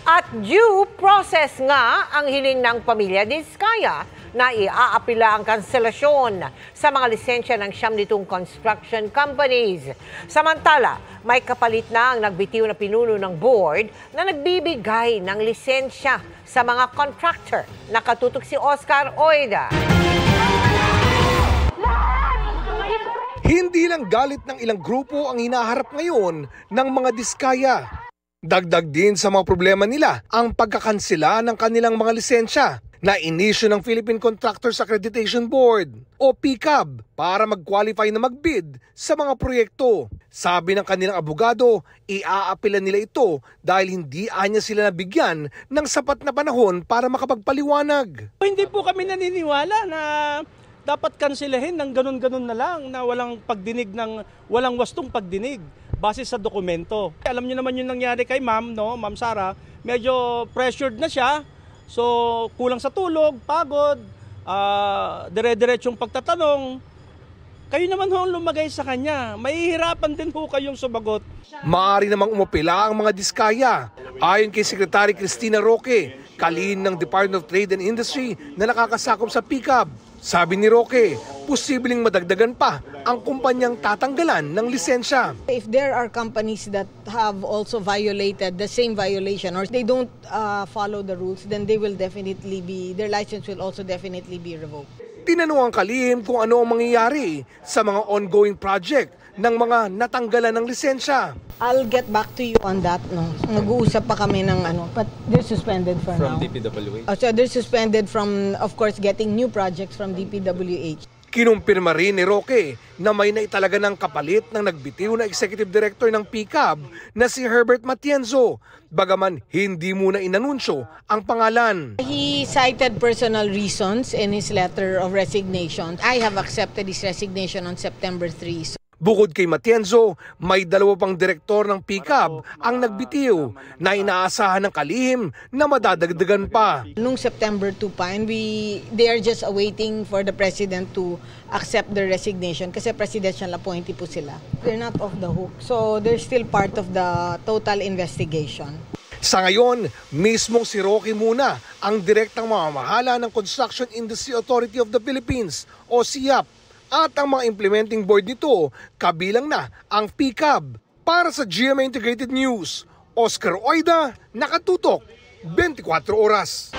At due process nga ang hiling ng pamilya Diskaya na iaapila ang kanselasyon sa mga lisensya ng 7 construction companies. Samantala, may kapalit na ang nagbitiw na pinuno ng board na nagbibigay ng lisensya sa mga contractor. Nakatutok si Oscar Oida. Hindi lang galit ng ilang grupo ang hinaharap ngayon ng mga Diskaya. Dagdag din sa mga problema nila ang pagkakansela ng kanilang mga lisensya na inisyu ng Philippine Contractors Accreditation Board o PCAB para mag-qualify na magbid sa mga proyekto. Sabi ng kanilang abogado, iaapila nila ito dahil hindi anya sila nabigyan ng sapat na panahon para makapagpaliwanag. Hindi po kami naniniwala na dapat kanselahin ng ganun-ganun na lang na walang pagdinig walang wastong pagdinig base sa dokumento. Alam niyo naman yung nangyari kay Ma'am, no? Ma'am Sara, medyo pressured na siya. So, kulang sa tulog, pagod, dire-diretsong pagtatanong. Kayo naman ho lumagay sa kanya. Mahihirapan din ho kayong sumagot. Maaari namang umapila ang mga Diskaya. Ayon kay Secretary Cristina Roque, kalihim ng Department of Trade and Industry na nakakasakop sa PCAB. Sabi ni Roque, posibleng madagdagan pa ang kumpanyang tatanggalan ng lisensya. If there are companies that have also violated the same violation or they don't follow the rules, then they will definitely their license will also definitely be revoked. Tinanong ang kalihim kung ano ang mangyayari sa mga ongoing project ng mga natanggalan ng lisensya. I'll get back to you on that. No? Nag-uusap pa kami ng but they're suspended for now. From DPWH? So they're suspended from, of course, getting new projects from DPWH. Kinumpirma rin ni Roque na may naitalaga ng kapalit ng nagbitiw na Executive Director ng PCAB na si Herbert Matienzo, bagaman hindi muna inanunsyo ang pangalan. He cited personal reasons in his letter of resignation. I have accepted his resignation on September 3. Bukod kay Matienzo, may 2 pang direktor ng PCAB ang nagbitiw na inaasahan ng kalihim na madadagdagan pa. Nung September 2 pa, and they are just awaiting for the President to accept their resignation kasi presidential appointee po sila. They're not off the hook, so they're still part of the total investigation. Sa ngayon, mismong si Roque muna ang direktang mamamahala ng Construction Industry Authority of the Philippines o CIAP. At ang mga implementing board nito, kabilang na ang PCAB. Para sa GMA Integrated News, Oscar Oida, nakatutok, 24 oras.